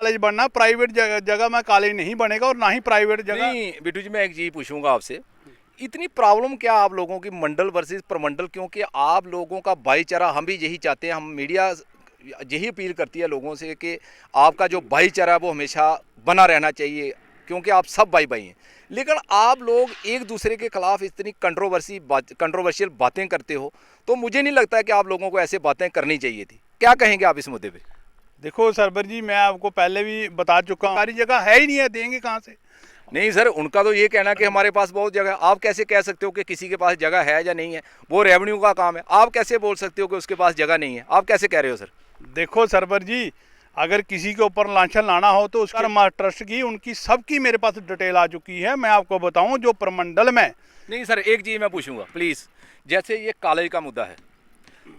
College बनना, private जगह में कॉलेज नहीं बनेगा और ना ही प्राइवेट जगह। नहीं बिट्टू जी, मैं एक चीज़ पूछूंगा आपसे, इतनी प्रॉब्लम क्या आप लोगों की मंडल वर्सेस प्रमंडल? क्योंकि आप लोगों का भाईचारा हम भी यही चाहते हैं, हम मीडिया यही अपील करती है लोगों से कि आपका जो भाईचारा है वो हमेशा बना रहना चाहिए, क्योंकि आप सब भाई भाई हैं। लेकिन आप लोग एक दूसरे के खिलाफ इतनी कंट्रोवर्शियल बातें करते हो, तो मुझे नहीं लगता है कि आप लोगों को ऐसे बातें करनी चाहिए थी। क्या कहेंगे आप इस मुद्दे पे? देखो सरवर जी, मैं आपको पहले भी बता चुका हूँ, सारी जगह है ही नहीं है, देंगे कहाँ से? नहीं सर, उनका तो ये कहना कि हमारे पास बहुत जगह है। आप कैसे कह सकते हो कि किसी के पास जगह है या नहीं है? वो रेवेन्यू का काम है। आप कैसे बोल सकते हो कि उसके पास जगह नहीं है? आप कैसे कह रहे हो सर? देखो सरवर जी, अगर किसी के ऊपर लांछन लाना हो तो उसका ट्रस्ट की, उनकी सबकी मेरे पास डिटेल आ चुकी है। मैं आपको बताऊं, जो प्रमंडल में। नहीं सर, एक चीज़ मैं पूछूंगा प्लीज़। जैसे ये कॉलेज का मुद्दा है,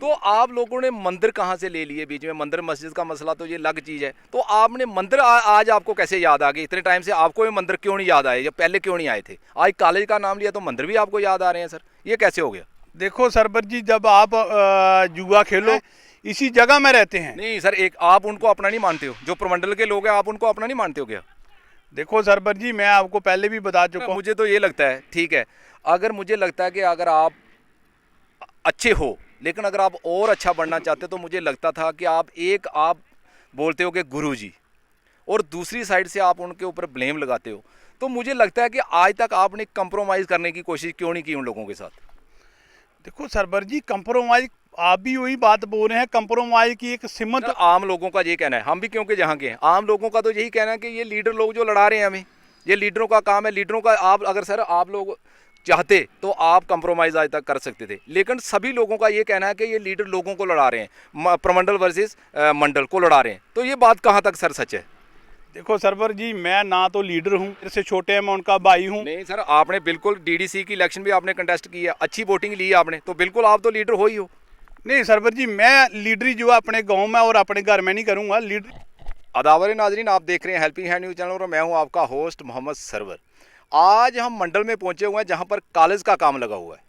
तो आप लोगों ने मंदिर कहाँ से ले लिए बीच में? मंदिर मस्जिद का मसला तो ये अलग चीज़ है। तो आपने मंदिर आज आपको कैसे याद आ गई? इतने टाइम से आपको ये मंदिर क्यों नहीं याद आए, या पहले क्यों नहीं आए थे? आज कॉलेज का नाम लिया तो मंदिर भी आपको याद आ रहे हैं सर, ये कैसे हो गया? देखो सरवर जी, जब आप जुआ खेलो, इसी जगह में रहते हैं। नहीं सर, एक आप उनको अपना नहीं मानते हो? जो प्रमंडल के लोग हैं, आप उनको अपना नहीं मानते हो क्या? देखो सरवर जी, मैं आपको पहले भी बता चुका हूँ। मुझे तो ये लगता है, ठीक है, अगर मुझे लगता है कि अगर आप अच्छे हो, लेकिन अगर आप और अच्छा बनना चाहते तो मुझे लगता था कि आप बोलते हो कि गुरुजी, और दूसरी साइड से आप उनके ऊपर ब्लेम लगाते हो। तो मुझे लगता है कि आज तक आपने कंप्रोमाइज़ करने की कोशिश क्यों नहीं की उन लोगों के साथ? देखो सरवर जी, कंप्रोमाइज, आप भी वही बात बोल रहे हैं, कंप्रोमाइज की एक सिमत। सर, आम लोगों का ये कहना है, हम भी क्योंकि जहाँ के हैं, आम लोगों का तो यही कहना है कि ये लीडर लोग जो लड़ा रहे हैं हमें, ये लीडरों का काम है। लीडरों का, आप अगर सर आप लोग चाहते तो आप कंप्रोमाइज़ आज तक कर सकते थे, लेकिन सभी लोगों का ये कहना है कि ये लीडर लोगों को लड़ा रहे हैं, प्रमंडल वर्सेस मंडल को लड़ा रहे हैं। तो ये बात कहाँ तक सर सच है? देखो सरवर जी, मैं ना तो लीडर हूँ, मेरे से छोटे हैं, मैं उनका भाई हूँ। नहीं सर, आपने बिल्कुल डीडीसी की इलेक्शन भी आपने कंटेस्ट की है, अच्छी वोटिंग ली है आपने, तो बिल्कुल आप तो लीडर हो ही हो। नहीं सरवर जी, मैं लीडरी जो है अपने गांव में और अपने घर में नहीं करूँगा लीडर। अदावर नाजरीन, आप देख रहे हैं हेल्पिंग हैंड न्यूज़ चैनल और मैं हूं आपका होस्ट मोहम्मद सरवर। आज हम मंडल में पहुंचे हुए हैं जहां पर कॉलेज का काम लगा हुआ है,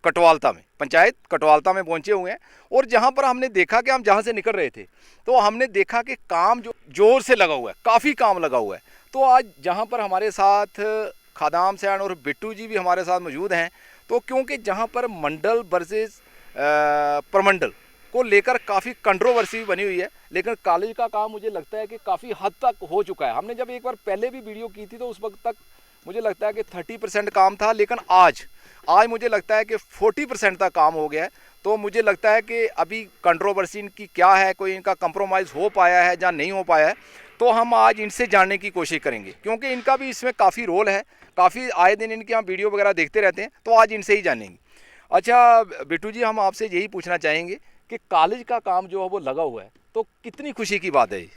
कटवालता में, पंचायत कटवालता में पहुंचे हुए हैं। और जहां पर हमने देखा कि हम जहां से निकल रहे थे, तो हमने देखा कि काम जो जोर से लगा हुआ है, काफ़ी काम लगा हुआ है। तो आज जहाँ पर हमारे साथ खादाम सैन और बिट्टू जी भी हमारे साथ मौजूद हैं, तो क्योंकि जहाँ पर मंडल वर्सेस प्रमंडल को लेकर काफ़ी कंट्रोवर्सी बनी हुई है, लेकिन कॉलेज का काम मुझे लगता है कि काफ़ी हद तक हो चुका है। हमने जब एक बार पहले भी वीडियो की थी तो उस वक्त तक मुझे लगता है कि 30% काम था, लेकिन आज मुझे लगता है कि 40% तक काम हो गया है। तो मुझे लगता है कि अभी कंट्रोवर्सी इनकी क्या है, कोई इनका कंप्रोमाइज़ हो पाया है या नहीं हो पाया है, तो हम आज इनसे जानने की कोशिश करेंगे, क्योंकि इनका भी इसमें काफ़ी रोल है। काफ़ी आए दिन इनके हम वीडियो वगैरह देखते रहते हैं, तो आज इनसे ही जानेंगे। अच्छा बिट्टू जी, हम आपसे यही पूछना चाहेंगे कि कॉलेज का काम जो है वो लगा हुआ है, तो कितनी खुशी की बात है ये?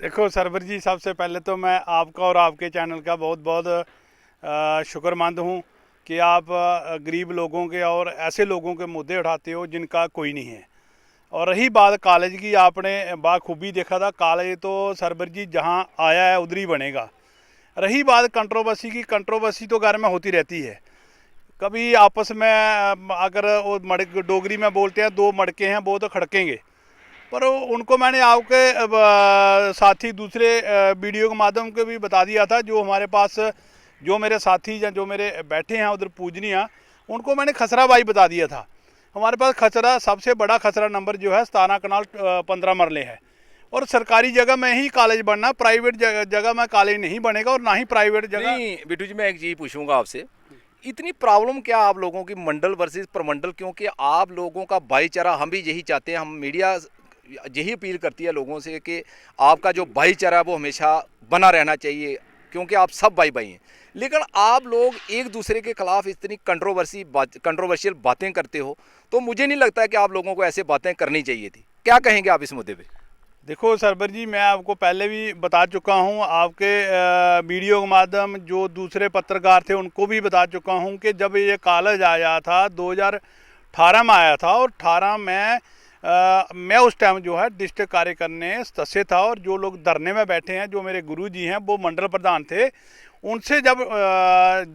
देखो सरवर जी, सबसे पहले तो मैं आपका और आपके चैनल का बहुत बहुत शुक्रमंद हूँ कि आप गरीब लोगों के और ऐसे लोगों के मुद्दे उठाते हो जिनका कोई नहीं है। और रही बात कॉलेज की, आपने बाखूबी देखा था, कॉलेज तो सरवर जी जहाँ आया है उधर ही बनेगा। रही बात कंट्रोवर्सी की, कंट्रोवर्सी तो घर में होती रहती है। कभी आपस में अगर वो डोगरी में बोलते हैं, दो मड़के हैं वो तो खड़केंगे। पर उनको मैंने आपके साथी दूसरे वीडियो के माध्यम के भी बता दिया था, जो हमारे पास जो मेरे साथी या जो मेरे बैठे हैं उधर पूजनिया, उनको मैंने खसरा बाई बता दिया था। हमारे पास खसरा, सबसे बड़ा खसरा नंबर जो है 17 कनाल 15 मरले है। और सरकारी जगह में ही कॉलेज बनना, प्राइवेट जगह में कॉलेज नहीं बनेगा और ना ही प्राइवेट जगह। नहीं बिट्टू जी, मैं एक चीज़ पूछूंगा आपसे, इतनी प्रॉब्लम क्या आप लोगों की मंडल वर्सेस प्रमंडल? क्योंकि आप लोगों का भाईचारा हम भी यही चाहते हैं, हम मीडिया यही अपील करती है लोगों से कि आपका जो भाईचारा है वो हमेशा बना रहना चाहिए, क्योंकि आप सब भाई भाई हैं। लेकिन आप लोग एक दूसरे के खिलाफ इतनी कंट्रोवर्शियल बातें करते हो, तो मुझे नहीं लगता है कि आप लोगों को ऐसे बातें करनी चाहिए थी। क्या कहेंगे आप इस मुद्दे पे? देखो सरवर जी, मैं आपको पहले भी बता चुका हूं, आपके वीडियो के माध्यम जो दूसरे पत्रकार थे उनको भी बता चुका हूं कि जब ये कॉलेज आया था 2018 में आया था, और 18 में मैं उस टाइम जो है डिस्ट्रिक्ट कार्य करने सदस्य था। और जो लोग धरने में बैठे हैं, जो मेरे गुरुजी हैं, वो मंडल प्रधान थे। उनसे जब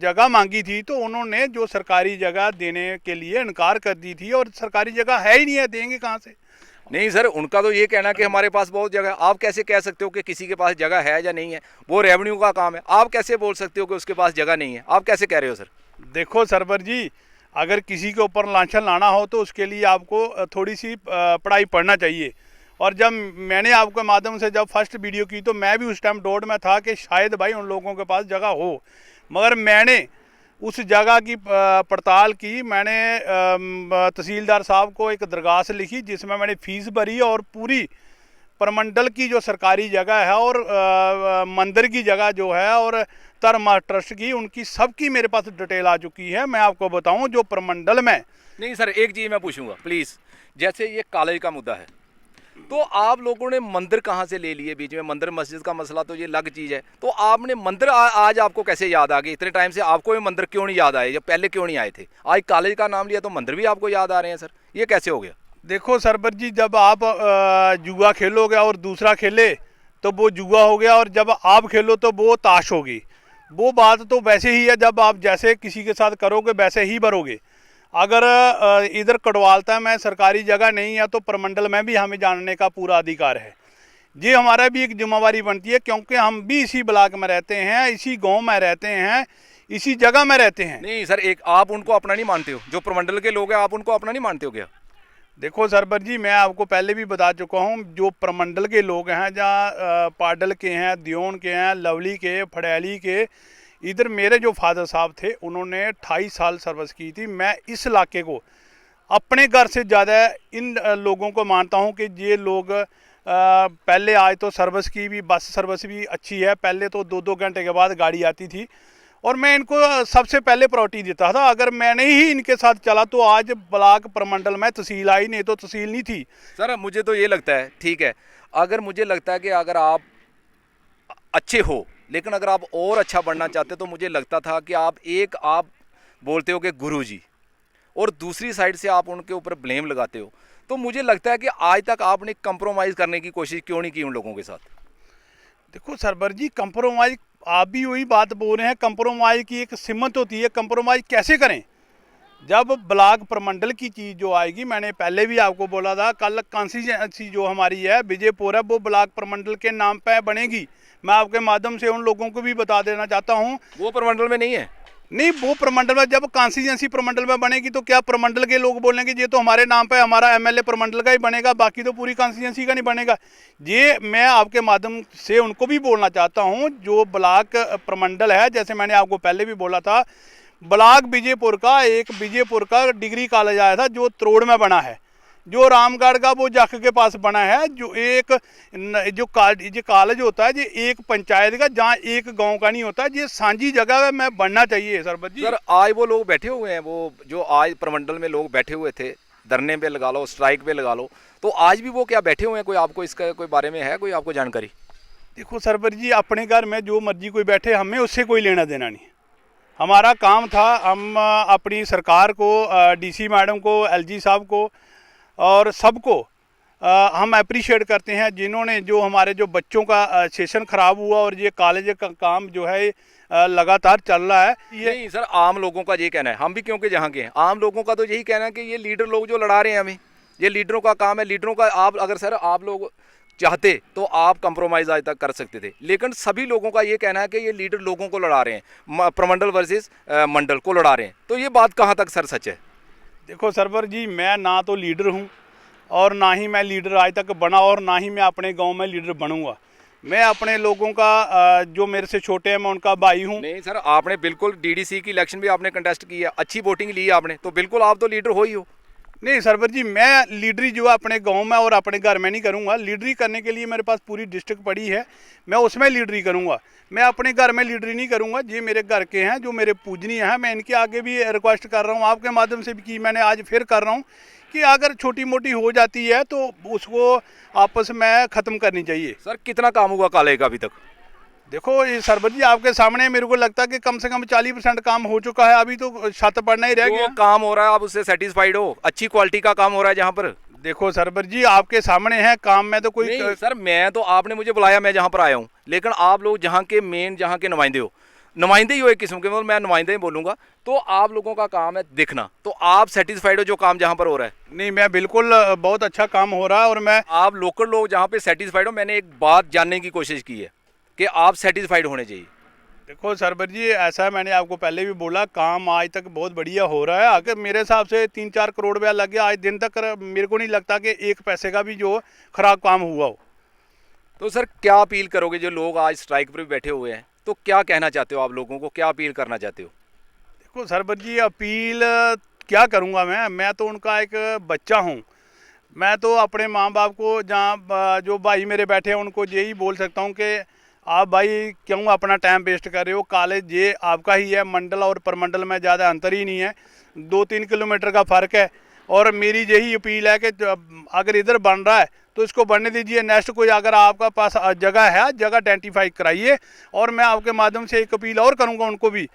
जगह मांगी थी तो उन्होंने जो सरकारी जगह देने के लिए इनकार कर दी थी, और सरकारी जगह है ही नहीं है, देंगे कहाँ से? नहीं सर, उनका तो ये कहना कि हमारे पास बहुत जगह है। आप कैसे कह सकते हो कि किसी के पास जगह है या नहीं है? वो रेवेन्यू का काम है। आप कैसे बोल सकते हो कि उसके पास जगह नहीं है? आप कैसे कह रहे हो सर? देखो सरवर जी, अगर किसी के ऊपर लांछन लाना हो तो उसके लिए आपको थोड़ी सी पढ़ाई पढ़ना चाहिए। और जब मैंने आपके माध्यम से जब फर्स्ट वीडियो की तो मैं भी उस टाइम डाउट में था कि शायद भाई उन लोगों के पास जगह हो, मगर मैंने उस जगह की पड़ताल की। मैंने तहसीलदार साहब को एक दरगास्त लिखी जिसमें मैंने फ़ीस भरी और पूरी प्रमंडल की जो सरकारी जगह है और मंदिर की जगह जो है और धर्म ट्रस्ट की, उनकी सबकी मेरे पास डिटेल आ चुकी है। मैं आपको बताऊं जो प्रमंडल में। नहीं सर, एक चीज़ मैं पूछूंगा प्लीज़। जैसे ये कॉलेज का मुद्दा है, तो आप लोगों ने मंदिर कहाँ से ले लिए? बीच में मंदिर मस्जिद का मसला तो ये अलग चीज़ है। तो आपने मंदिर आज आपको कैसे याद आ गए? इतने टाइम से आपको ये मंदिर क्यों नहीं याद आए? जब पहले क्यों नहीं आए थे? आज कॉलेज का नाम लिया तो मंदिर भी आपको याद आ रहे हैं सर, ये कैसे हो गया? देखो सरबर जी, जब आप जुआ खेलोगे और दूसरा खेले तो वो जुआ हो गया, और जब आप खेलो तो वो ताश होगी। वो बात तो वैसे ही है, जब आप जैसे किसी के साथ करोगे वैसे ही भरोगे। अगर इधर कटवालता में सरकारी जगह नहीं है तो प्रमंडल में भी हमें जानने का पूरा अधिकार है। ये हमारा भी एक जिम्मेवारी बनती है, क्योंकि हम भी इसी ब्लॉक में रहते हैं, इसी गांव में रहते हैं, इसी जगह में रहते हैं। नहीं सर, एक आप उनको अपना नहीं मानते हो? जो प्रमंडल के लोग हैं आप उनको अपना नहीं मानते हो क्या? देखो सरबर जी, मैं आपको पहले भी बता चुका हूँ, जो प्रमंडल के लोग हैं, जहाँ पाडल के हैं, दियोन के हैं, लवली के, फड़ैली के, इधर मेरे जो फादर साहब थे उन्होंने 28 साल सर्विस की थी। मैं इस इलाके को अपने घर से ज़्यादा इन लोगों को मानता हूँ कि ये लोग पहले आज तो सर्विस की भी, बस सर्विस भी अच्छी है। पहले तो 2-2 घंटे के बाद गाड़ी आती थी और मैं इनको सबसे पहले प्रायोरिटी देता था। अगर मैंने ही इनके साथ चला तो आज ब्लॉक प्रमंडल में तहसील आई, नहीं तो तहसील नहीं थी। सर मुझे तो ये लगता है, ठीक है, अगर मुझे लगता है कि अगर आप अच्छे हो, लेकिन अगर आप और अच्छा बनना चाहते तो मुझे लगता था कि आप बोलते हो कि गुरुजी, और दूसरी साइड से आप उनके ऊपर ब्लेम लगाते हो। तो मुझे लगता है कि आज तक आपने कंप्रोमाइज़ करने की कोशिश क्यों नहीं की उन लोगों के साथ? देखो सरबर जी, कंप्रोमाइज़, आप भी वही बात बोल रहे हैं। कंप्रोमाइज़ की एक सिमत होती है, कंप्रोमाइज़ कैसे करें? जब ब्लॉक प्रमंडल की चीज़ जो आएगी, मैंने पहले भी आपको बोला था, कल कॉन्स्टिट्यूंसी जो हमारी है विजयपुर है, वो ब्लॉक प्रमंडल के नाम पे बनेगी। मैं आपके माध्यम से उन लोगों को भी बता देना चाहता हूँ। वो प्रमंडल में नहीं है? नहीं, वो प्रमंडल में, जब कॉन्स्टिट्यूंसी प्रमंडल में बनेगी तो क्या प्रमंडल के लोग बोलेंगे ये तो हमारे नाम पे, हमारा एमएलए प्रमंडल का ही बनेगा, बाकी तो पूरी कॉन्स्टिट्यूंसी का नहीं बनेगा। ये मैं आपके माध्यम से उनको भी बोलना चाहता हूँ, जो ब्लॉक प्रमंडल है, जैसे मैंने आपको पहले भी बोला था, ब्लॉक विजयपुर का डिग्री कॉलेज आया था जो त्रोड़ में बना है, जो रामगढ़ का वो जख के पास बना है, जो जो कॉलेज होता है ये एक पंचायत का, जहाँ एक गांव का नहीं होता, ये सांझी जगह में बनना चाहिए सरबत जी। सर आज वो लोग बैठे हुए हैं, वो जो आज प्रमंडल में लोग बैठे हुए थे, धरने पे लगा लो, स्ट्राइक पे लगा लो, तो आज भी वो क्या बैठे हुए हैं? कोई आपको इसका कोई बारे में है, कोई आपको जानकारी? देखो सरबर जी, अपने घर में जो मर्जी कोई बैठे, हमें उससे कोई लेना देना नहीं। हमारा काम था, हम अपनी सरकार को, डीसी मैडम को, एलजी साहब को और सबको हम अप्रिशिएट करते हैं, जिन्होंने जो हमारे जो बच्चों का सेशन ख़राब हुआ और ये कॉलेज का काम जो है लगातार चल रहा है। ये नहीं सर, आम लोगों का ये कहना है, हम भी क्योंकि जहाँ के हैं, आम लोगों का तो यही कहना है कि ये लीडर लोग जो लड़ा रहे हैं हमें, ये लीडरों का काम है। लीडरों का आप अगर सर आप लोग चाहते तो आप कंप्रोमाइज़ आज तक कर सकते थे, लेकिन सभी लोगों का ये कहना है कि ये लीडर लोगों को लड़ा रहे हैं, प्रमंडल वर्सेस मंडल को लड़ा रहे हैं। तो ये बात कहाँ तक सर सच है? देखो सरवर जी, मैं ना तो लीडर हूँ और ना ही मैं लीडर आज तक बना, और ना ही मैं अपने गांव में लीडर बनूंगा। मैं अपने लोगों का, जो मेरे से छोटे हैं, मैं उनका भाई हूँ। नहीं सर, आपने बिल्कुल डीडीसी की इलेक्शन भी आपने कंटेस्ट की है, अच्छी वोटिंग ली है आपने, तो बिल्कुल आप तो लीडर हो ही हो। नहीं सरवर जी, मैं लीडरी जो है अपने गांव में और अपने घर में नहीं करूंगा। लीडरी करने के लिए मेरे पास पूरी डिस्ट्रिक्ट पड़ी है, मैं उसमें लीडरी करूंगा। मैं अपने घर में लीडरी नहीं करूंगा। ये मेरे घर के हैं, जो मेरे पूजनीय हैं, मैं इनके आगे भी रिक्वेस्ट कर रहा हूं, आपके माध्यम से भी की, मैंने आज फिर कर रहा हूं कि अगर छोटी मोटी हो जाती है तो उसको आपस में ख़त्म करनी चाहिए। सर कितना काम हुआ कॉलेज का अभी तक? देखो ये सरवर जी, आपके सामने मेरे को लगता है कि कम से कम 40% काम हो चुका है, अभी तो छत पड़ना ही रह गया। काम हो रहा है, आप उससे सेटिस्फाइड हो? अच्छी क्वालिटी का काम हो रहा है जहाँ पर? देखो सरवर जी, आपके सामने है काम में तो कोई नहीं सर, मैं तो, आपने मुझे बुलाया, मैं जहाँ पर आया हूँ, लेकिन आप लोग जहाँ के मेन, जहाँ के नुमाइंदे हो, नुमाइंदे ही हो एक किस्म के, मतलब मैं नुमाइंदे ही बोलूँगा। तो आप लोगों का काम है देखना, तो आप सेटिस्फाइड हो जो काम जहाँ पर हो रहा है? नहीं, मैं बिल्कुल बहुत अच्छा काम हो रहा है और मैं आप लोकल लोग जहाँ पे सेटिस्फाइड हो, मैंने एक बात जानने की कोशिश की है कि आप सेटिस्फाइड होने चाहिए। देखो सरवर जी, ऐसा है, मैंने आपको पहले भी बोला, काम आज तक बहुत बढ़िया हो रहा है। अगर मेरे हिसाब से 3-4 करोड़ रुपया लग गया आज दिन तक, मेरे को नहीं लगता कि एक पैसे का भी जो खराब काम हुआ हो। तो सर क्या अपील करोगे जो लोग आज स्ट्राइक पर बैठे हुए हैं, तो क्या कहना चाहते हो आप लोगों को, क्या अपील करना चाहते हो? देखो सरवर जी, अपील क्या करूँगा मैं तो उनका एक बच्चा हूँ। मैं तो अपने माँ बाप को, जहाँ जो भाई मेरे बैठे हैं, उनको यही बोल सकता हूँ कि आप भाई क्यों अपना टाइम वेस्ट कर रहे हो। कॉलेज ये आपका ही है, मंडल और परमंडल में ज़्यादा अंतर ही नहीं है, 2-3 किलोमीटर का फ़र्क है। और मेरी यही अपील है कि अगर इधर बन रहा है तो इसको बनने दीजिए। नेक्स्ट कोई अगर आपका पास जगह है, जगह आइडेंटिफाई कराइए। और मैं आपके माध्यम से एक अपील और करूँगा उनको भी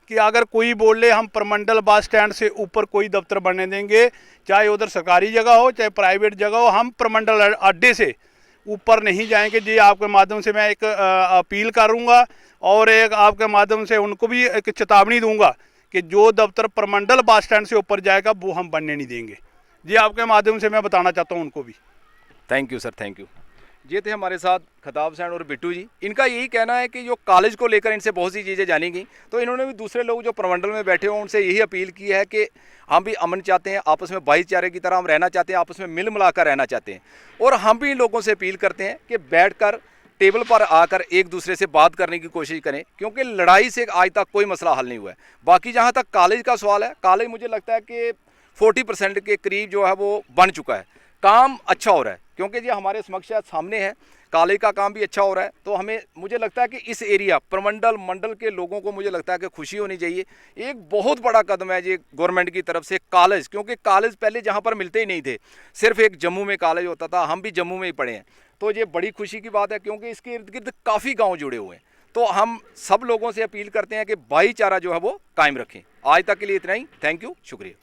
कि अगर कोई बोल ले हम परमंडल बस स्टैंड से ऊपर कोई दफ्तर बनने देंगे, चाहे उधर सरकारी जगह हो चाहे प्राइवेट जगह हो, हम परमंडल अड्डे से ऊपर नहीं जाएंगे। जी आपके माध्यम से मैं एक अपील करूँगा और एक आपके माध्यम से उनको भी एक चेतावनी दूंगा कि जो दफ्तर परमंडल बस स्टैंड से ऊपर जाएगा वो हम बनने नहीं देंगे। जी आपके माध्यम से मैं बताना चाहता हूँ उनको भी। Thank you sir, thank you. ये थे हमारे साथ खताब सैन और बिट्टू जी। इनका यही कहना है कि जो कॉलेज को लेकर इनसे बहुत सी चीज़ें जानी गई, तो इन्होंने भी दूसरे लोग जो प्रमंडल में बैठे हों उनसे यही अपील की है कि हम भी अमन चाहते हैं, आपस में भाईचारे की तरह हम रहना चाहते हैं, आपस में मिल मिलाकर रहना चाहते हैं। और हम भी इन लोगों से अपील करते हैं कि बैठकर टेबल पर आकर एक दूसरे से बात करने की कोशिश करें, क्योंकि लड़ाई से आज तक कोई मसला हल नहीं हुआ है। बाकी जहाँ तक कॉलेज का सवाल है, कॉलेज मुझे लगता है कि 40% के करीब जो है वो बन चुका है, काम अच्छा हो रहा है, क्योंकि ये हमारे समक्ष सामने है, कॉलेज का काम भी अच्छा हो रहा है। तो हमें मुझे लगता है कि इस एरिया प्रमंडल मंडल के लोगों को मुझे लगता है कि खुशी होनी चाहिए। एक बहुत बड़ा कदम है ये गवर्नमेंट की तरफ से कॉलेज, क्योंकि कॉलेज पहले जहाँ पर मिलते ही नहीं थे, सिर्फ एक जम्मू में कॉलेज होता था, हम भी जम्मू में ही पढ़े हैं। तो ये बड़ी खुशी की बात है, क्योंकि इसके इर्द गिर्द काफ़ी गाँव जुड़े हुए हैं। तो हम सब लोगों से अपील करते हैं कि भाईचारा जो है वो कायम रखें। आज तक के लिए इतना ही, थैंक यू, शुक्रिया।